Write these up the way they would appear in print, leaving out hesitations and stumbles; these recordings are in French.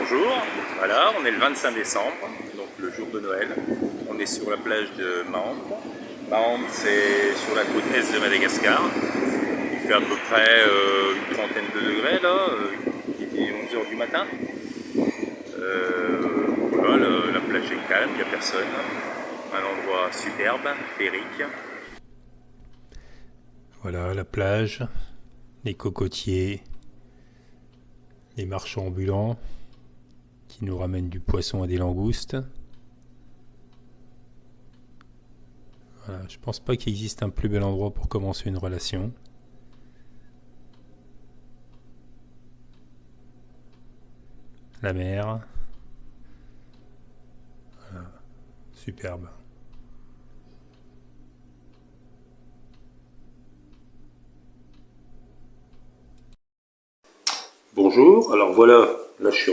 bonjour, voilà, on est le 25 décembre, donc le jour de Noël. On est sur la plage de Mahembe. Mahembe, c'est sur la côte est de Madagascar. Il fait à peu près une trentaine de degrés là, il est 11 h du matin. Voilà, la plage est calme, il n'y a personne. Un endroit superbe, féerique. Voilà la plage, les cocotiers, les marchands ambulants qui nous ramènent du poisson et des langoustes. Voilà, je pense pas qu'il existe un plus bel endroit pour commencer une relation. La mer. Voilà, superbe. Bonjour, alors voilà, là je suis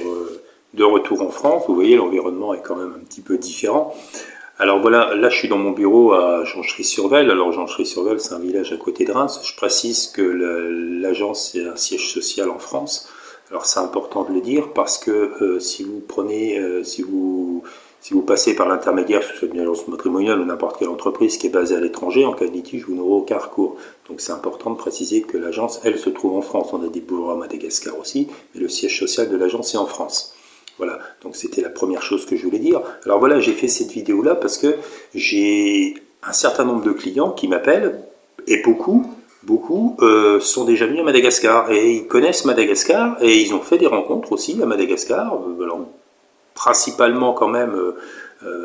de retour en France, vous voyez l'environnement est quand même un petit peu différent. Alors voilà, là je suis dans mon bureau à Jonchery-sur-Vesle. Alors Jonchery-sur-Vesle, c'est un village à côté de Reims. Je précise que l'agence est un siège social en France. Alors c'est important de le dire parce que si vous passez par l'intermédiaire, que ce soit une agence matrimoniale ou n'importe quelle entreprise qui est basée à l'étranger, en cas de litige, vous n'aurez aucun recours. Donc c'est important de préciser que l'agence, elle, se trouve en France. On a des bureaux à Madagascar aussi, mais le siège social de l'agence est en France. Voilà, donc c'était la première chose que je voulais dire. Alors voilà, j'ai fait cette vidéo-là parce que j'ai un certain nombre de clients qui m'appellent, et beaucoup sont déjà venus à Madagascar, et ils connaissent Madagascar, et ils ont fait des rencontres aussi à Madagascar, alors, principalement quand même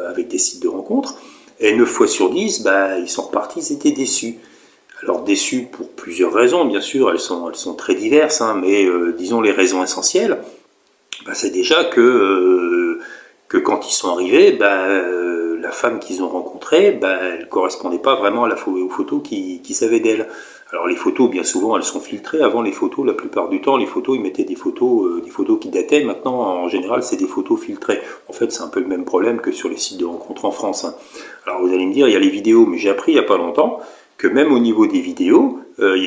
avec des sites de rencontres, et 9 fois sur 10, ils sont repartis, ils étaient déçus. Alors déçus pour plusieurs raisons, bien sûr, elles sont très diverses, hein, mais disons les raisons essentielles, c'est déjà que quand ils sont arrivés, la femme qu'ils ont rencontrée, elle ne correspondait pas vraiment aux photos qu'ils avaient d'elle. Alors les photos, bien souvent, elles sont filtrées. Avant, les photos, la plupart du temps, les photos, ils mettaient des photos qui dataient. Maintenant, en général, c'est des photos filtrées. En fait, c'est un peu le même problème que sur les sites de rencontres en France, hein. Alors vous allez me dire, il y a les vidéos, mais j'ai appris il n'y a pas longtemps que même au niveau des vidéos,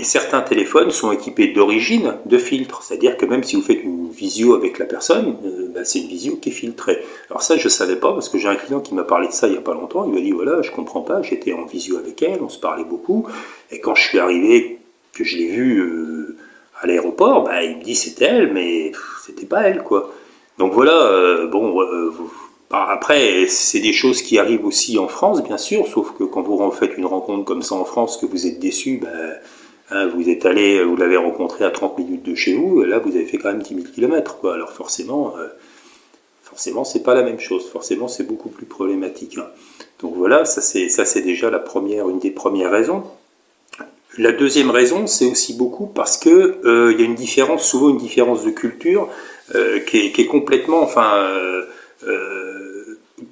certains téléphones sont équipés d'origine de filtres. C'est-à-dire que même si vous faites une visio avec la personne, c'est une visio qui est filtrée. Alors ça, je ne savais pas, parce que j'ai un client qui m'a parlé de ça il n'y a pas longtemps. Il m'a dit, voilà, je ne comprends pas, j'étais en visio avec elle, on se parlait beaucoup, et quand je suis arrivé, que je l'ai vue à l'aéroport, il me dit, c'était elle, mais c'était pas elle, quoi. Donc voilà, après, c'est des choses qui arrivent aussi en France, bien sûr, sauf que quand vous faites une rencontre comme ça en France, que vous êtes déçu, vous êtes allé, vous l'avez rencontré à 30 minutes de chez vous, là vous avez fait quand même 10 000 km, quoi. Alors forcément, c'est pas la même chose, forcément c'est beaucoup plus problématique, hein. Donc voilà, ça c'est déjà une des premières raisons. La deuxième raison, c'est aussi beaucoup parce que y a souvent une différence de culture qui est complètement,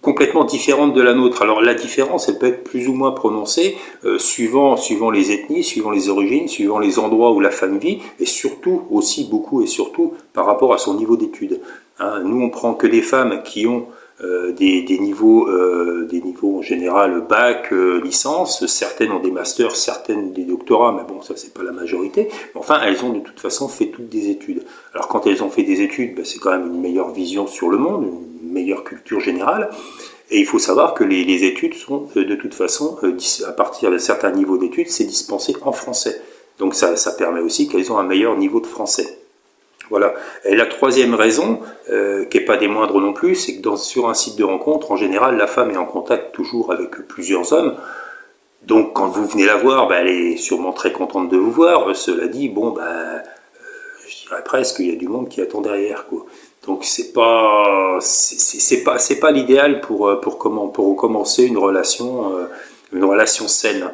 complètement différente de la nôtre. Alors la différence, elle peut être plus ou moins prononcée suivant les ethnies, suivant les origines, suivant les endroits où la femme vit, et surtout, aussi beaucoup et surtout, par rapport à son niveau d'études. Hein, nous, on prend que des femmes qui ont des niveaux en général bac, licence, certaines ont des masters, certaines des doctorats, mais bon, ça c'est pas la majorité. Enfin, elles ont de toute façon fait toutes des études. Alors quand elles ont fait des études, c'est quand même une meilleure vision sur le monde, une meilleure culture générale. Et il faut savoir que les études sont de toute façon, à partir d'un certain niveau d'études, c'est dispensé en français. Donc ça permet aussi qu'elles ont un meilleur niveau de français. Voilà. Et la troisième raison, qui n'est pas des moindres non plus, c'est que sur un site de rencontre, en général, la femme est en contact toujours avec plusieurs hommes. Donc quand vous venez la voir, elle est sûrement très contente de vous voir. Cela dit, je dirais presque qu'il y a du monde qui attend derrière, quoi. Donc c'est pas l'idéal pour commencer une relation saine.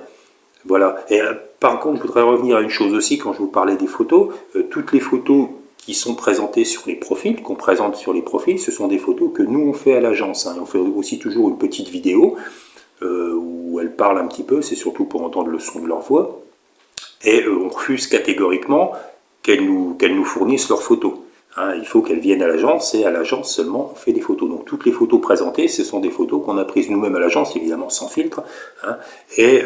Voilà. Et par contre, je voudrais revenir à une chose aussi quand je vous parlais des photos. Toutes les photos qui sont présentées sur les profils, qu'on présente sur les profils, ce sont des photos que nous on fait à l'agence, hein. On fait aussi toujours une petite vidéo où elles parlent un petit peu, c'est surtout pour entendre le son de leur voix, et on refuse catégoriquement qu'elles nous fournissent leurs photos. Hein, il faut qu'elles viennent à l'agence, et à l'agence seulement on fait des photos. Donc toutes les photos présentées, ce sont des photos qu'on a prises nous-mêmes à l'agence, évidemment sans filtre, hein, et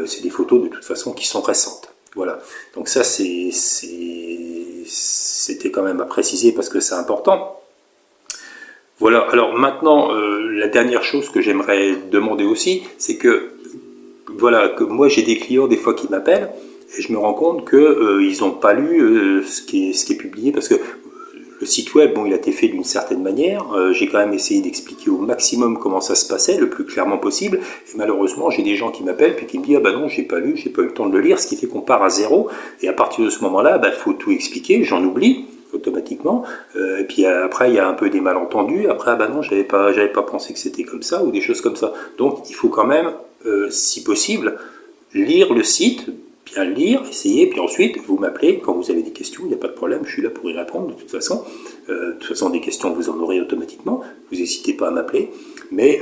c'est des photos de toute façon qui sont récentes. Voilà. Donc ça c'était quand même à préciser parce que c'est important. Voilà, alors maintenant, la dernière chose que j'aimerais demander aussi, c'est que, voilà, que moi j'ai des clients des fois qui m'appellent, et je me rends compte que ils n'ont pas lu ce qui est publié, parce que le site web, bon, il a été fait d'une certaine manière. J'ai quand même essayé d'expliquer au maximum comment ça se passait, le plus clairement possible. Et malheureusement, j'ai des gens qui m'appellent puis qui me disent « Ah bah non, j'ai pas lu, j'ai pas eu le temps de le lire », ce qui fait qu'on part à zéro. Et à partir de ce moment-là, bah, faut tout expliquer, j'en oublie automatiquement. Et puis après, il y a un peu des malentendus. Après, ah bah non, j'avais pas pensé que c'était comme ça, ou des choses comme ça. Donc, il faut quand même, si possible, lire le site, bien le lire, essayer, puis ensuite vous m'appelez quand vous avez des questions, il n'y a pas de problème, je suis là pour y répondre de toute façon. Des questions vous en aurez automatiquement, vous n'hésitez pas à m'appeler, mais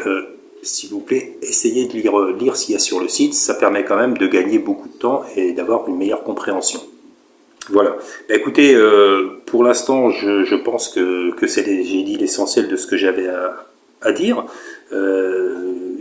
s'il vous plaît, essayez de lire ce qu'il y a sur le site, ça permet quand même de gagner beaucoup de temps et d'avoir une meilleure compréhension. Voilà. Bah, écoutez, pour l'instant, je pense que j'ai dit l'essentiel de ce que j'avais à dire.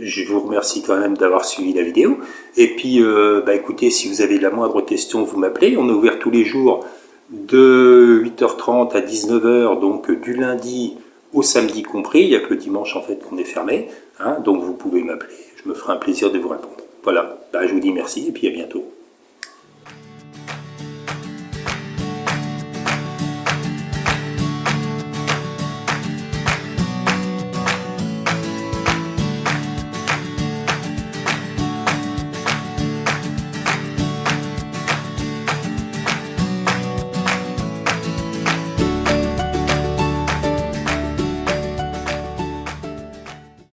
Je vous remercie quand même d'avoir suivi la vidéo. Et puis, bah, écoutez, si vous avez la moindre question, vous m'appelez. On est ouvert tous les jours de 8h30 à 19h, donc du lundi au samedi compris. Il n'y a que le dimanche en fait qu'on est fermé. Hein, donc vous pouvez m'appeler. Je me ferai un plaisir de vous répondre. Voilà. Bah, je vous dis merci et puis à bientôt.